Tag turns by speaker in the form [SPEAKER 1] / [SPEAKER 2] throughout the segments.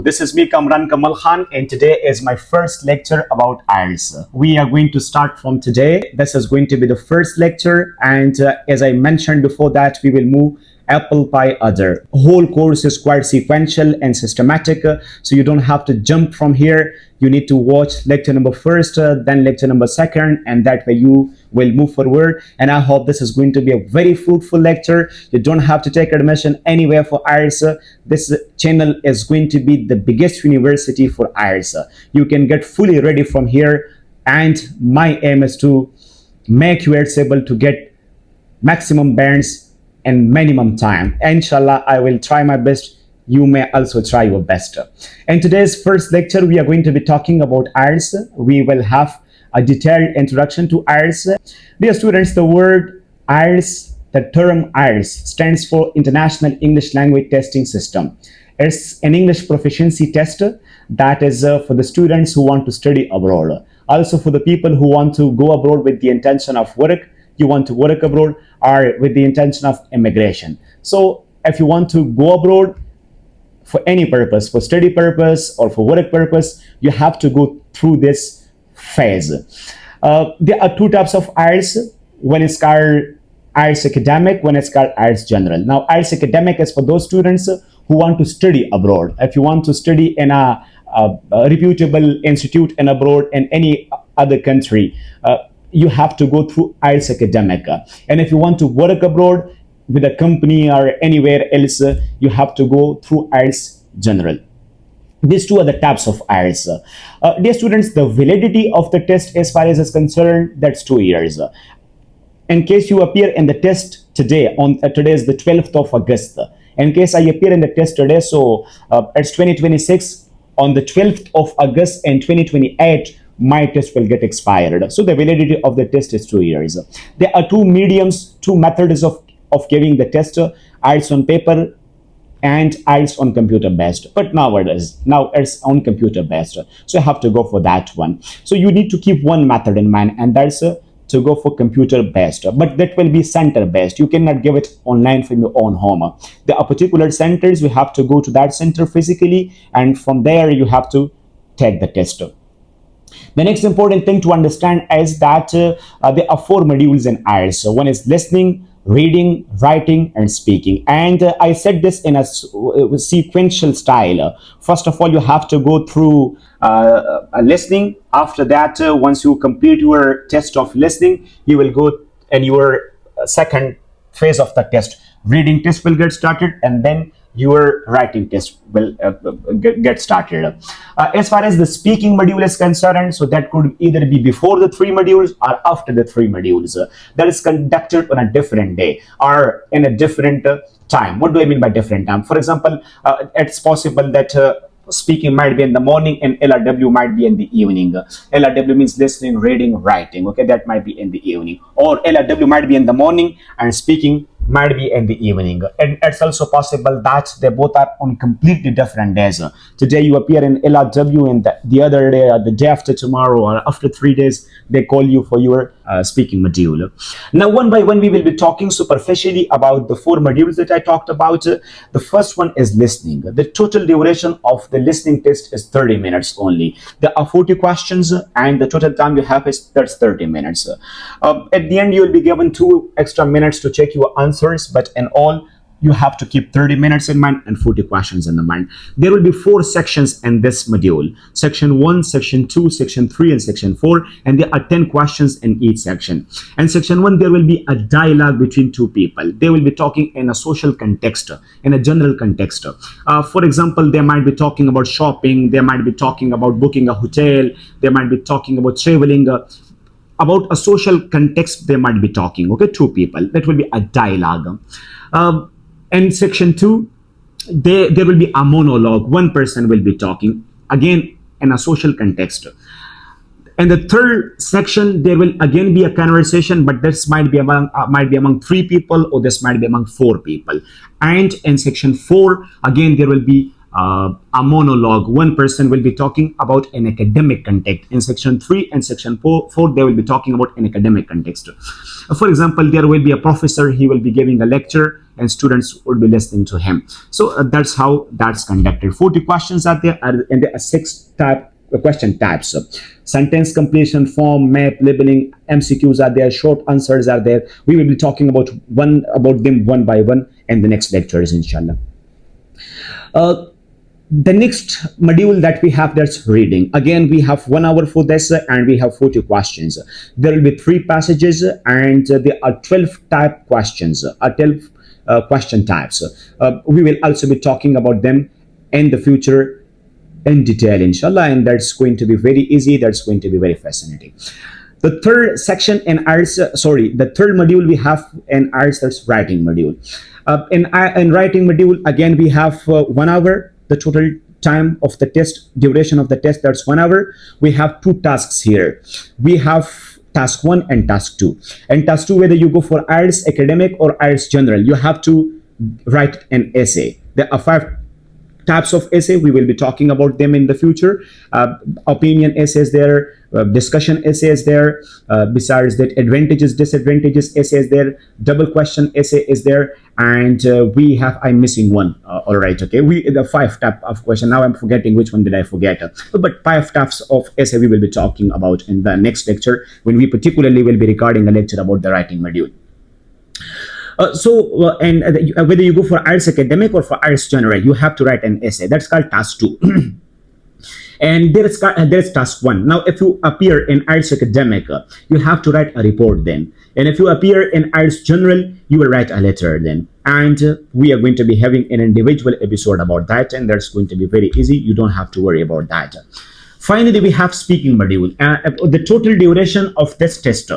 [SPEAKER 1] This is me, Kamran Kamml Khan, and today is my first lecture about IELTS. We are going to start from today. This is going to be the first lecture, and as I mentioned before that, we will move apple pie other. Whole course is quite sequential and systematic, so you don't have to jump from here. You need to watch lecture number first, then lecture number second, and that way you will move forward. And I hope this is going to be a very fruitful lecture. You don't have to take admission anywhere for IELTS. This channel is going to be the biggest university for IELTS. You can get fully ready from here, and my aim is to make you able to get maximum bands and minimum time. Inshallah, I will try my best. You may also try your best. In today's first lecture, we are going to be talking about IELTS. We will have a detailed introduction to IELTS. Dear students, the word IELTS, the term IELTS stands for International English Language Testing System. It's an English proficiency test that is for the students who want to study abroad. Also for the people who want to go abroad with the intention of work, you want to work abroad, or with the intention of immigration. So if you want to go abroad for any purpose, for study purpose or for work purpose, you have to go through this phase. There are two types of IELTS. One is called IELTS academic, one is called IELTS general. Now IELTS academic is for those students who want to study abroad. If you want to study in a reputable institute in abroad in any other country, you have to go through IELTS academic. And if you want to work abroad with a company or anywhere else, you have to go through IELTS general. These two are the types of IELTS. Dear students, the validity of the test as far as is concerned, that's 2 years. In case you appear in the test today, today is the 12th of August. In case I appear in the test today, so it's 2026, on the 12th of August in 2028, my test will get expired. So the validity of the test is 2 years. There are two mediums, two methods of giving the test, IELTS on paper and IELTS on computer based. But now it's on computer based. So you have to go for that one. So you need to keep one method in mind, and that's to go for computer based, but that will be center based. You cannot give it online from your own home. There are particular centers, you have to go to that center physically, and from there you have to take the test. The next important thing to understand is that there are 4 modules in IELTS. So one is listening, reading, writing, and speaking. And I said this in a sequential style. First of all, you have to go through listening. After that, once you complete your test of listening, you will go in your second phase of the test. Reading test will get started, and then your writing test will get started. As far as the speaking module is concerned, so that could either be before the 3 modules or after the 3 modules. That is conducted on a different day or in a different time. What do I mean by different time? For example, it's possible that speaking might be in the morning and LRW might be in the evening. LRW means listening, reading, writing. Okay, that might be in the evening. Or LRW might be in the morning and speaking might be in the evening. And it's also possible that they both are on completely different days. Today you appear in LRW, and the other day or the day after tomorrow or after 3 days they call you for your speaking module. Now one by one we will be talking superficially about the 4 modules that I talked about. The first one is listening. The total duration of the listening test is 30 minutes only. There are 40 questions and the total time you have is 30 minutes. At the end you will be given 2 extra minutes to check your answers, but in all you have to keep 30 minutes in mind and 40 questions in the mind. There will be 4 sections in this module. Section 1, Section 2, Section 3, and Section 4. And there are 10 questions in each section. In Section 1, there will be a dialogue between 2 people. They will be talking in a social context, in a general context. For example, they might be talking about shopping. They might be talking about booking a hotel. They might be talking about traveling. About a social context, they might be talking. Okay, 2 people. That will be a dialogue. In Section 2, there will be a monologue. One person will be talking, again in a social context. In the third section, there will again be a conversation, but this might be among 3 people, or this might be among 4 people. And in Section 4, again there will be a monologue. One person will be talking about an academic context. In Section 3 and Section 4, they will be talking about an academic context. For example, there will be a professor. He will be giving a lecture and students would be listening to him. So that's how that's conducted. 40 questions are there, and there are 6 question types. Sentence completion, form, map, labeling, MCQs are there, short answers are there. We will be talking about them one by one in the next lectures, inshallah. The next module that we have, that's reading. Again, we have 1 hour for this, and we have 40 questions. There will be 3 passages, and there are 12 type questions, 12 question types. We will also be talking about them in the future in detail, inshallah, and that's going to be very easy. That's going to be very fascinating. The third section in IELTS, the third module we have in IELTS, that's writing module. In writing module, again, we have 1 hour. The total time of the test, duration of the test, that's 1 hour. We have 2 tasks here. We have task 1 and task 2. And task 2, whether you go for IELTS academic or IELTS general, you have to write an essay. There are 5 types of essay. We will be talking about them in the future. Opinion essays there, discussion essays there. Besides that, advantages, disadvantages essays there. Double question essay is there, and I'm missing one. All right, okay. The 5 type of question. Now I'm forgetting which one did I forget. But 5 types of essay we will be talking about in the next lecture, when we particularly will be recording a lecture about the writing module. Whether you go for IELTS academic or for IELTS general, you have to write an essay. That's called task 2. And there is task 1. Now, if you appear in IELTS academic, you have to write a report then. And if you appear in IELTS general, you will write a letter then. And we are going to be having an individual episode about that, and that's going to be very easy. You don't have to worry about that. Finally, we have speaking module. The total duration of this test,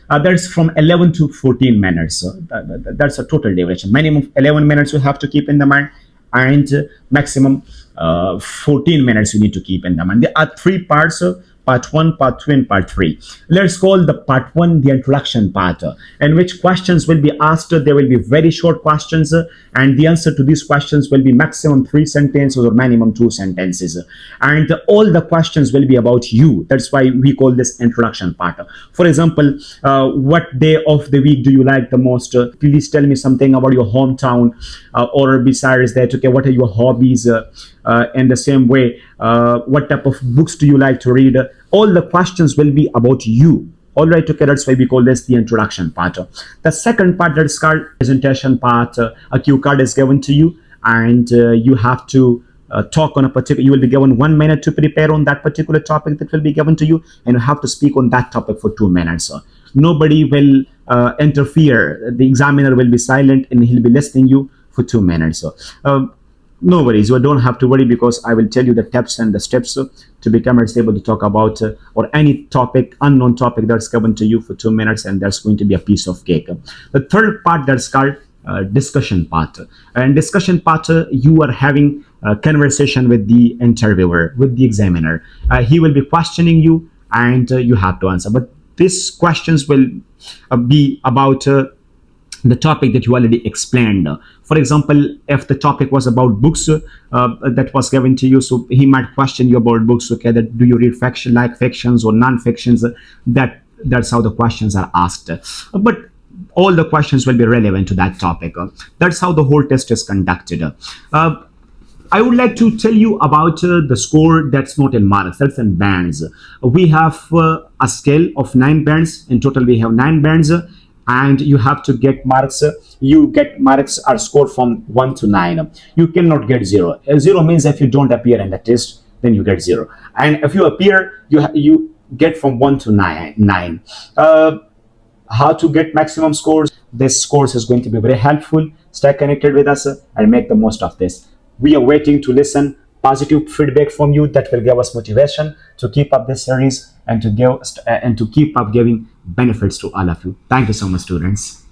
[SPEAKER 1] that's from 11 to 14 minutes. That's a total duration. Minimum 11 minutes you have to keep in the mind, and maximum 14 minutes you need to keep in the mind. There are 3 parts. Part 1, Part 2, and Part 3. Let's call the Part 1 the introduction part, in which questions will be asked. There will be very short questions, and the answer to these questions will be maximum 3 sentences or minimum 2 sentences. And all the questions will be about you. That's why we call this introduction part. For example, what day of the week do you like the most? Please tell me something about your hometown. Or besides that, okay, what are your hobbies? In the same way, what type of books do you like to read? All the questions will be about you. All right, okay, that's why we call this the introduction part. The second part, that's called presentation part. A cue card is given to you, and you have to talk on a particular, you will be given 1 minute to prepare on that particular topic that will be given to you, and you have to speak on that topic for 2 minutes. Nobody will interfere. The examiner will be silent, and he'll be listening you for 2 minutes. No worries, you don't have to worry, because I will tell you the tips and the steps to become able to talk about or any topic, unknown topic, that's given to you for 2 minutes, and that's going to be a piece of cake. The third part, that's called discussion part. And discussion part, you are having a conversation with the interviewer, with the examiner. He will be questioning you, and you have to answer. But these questions will be about the topic that you already explained. For example, if the topic was about books that was given to you, so he might question you about books. Okay, that do you read fiction, like fictions or non-fictions? That's how the questions are asked. But all the questions will be relevant to that topic. That's how the whole test is conducted. I would like to tell you about the score that's not in marks, that's in bands. We have a scale of 9 bands. In total, we have 9 bands. And you have to get marks. You get marks are scored from 1 to 9. You cannot get 0. 0 means if you don't appear in the test, then you get 0. And if you appear, you get from 1 to 9. How to get maximum scores? This course is going to be very helpful. Stay connected with us and make the most of this. We are waiting to listen positive feedback from you that will give us motivation to keep up this series and to keep up giving benefits to all of you. Thank you so much, students.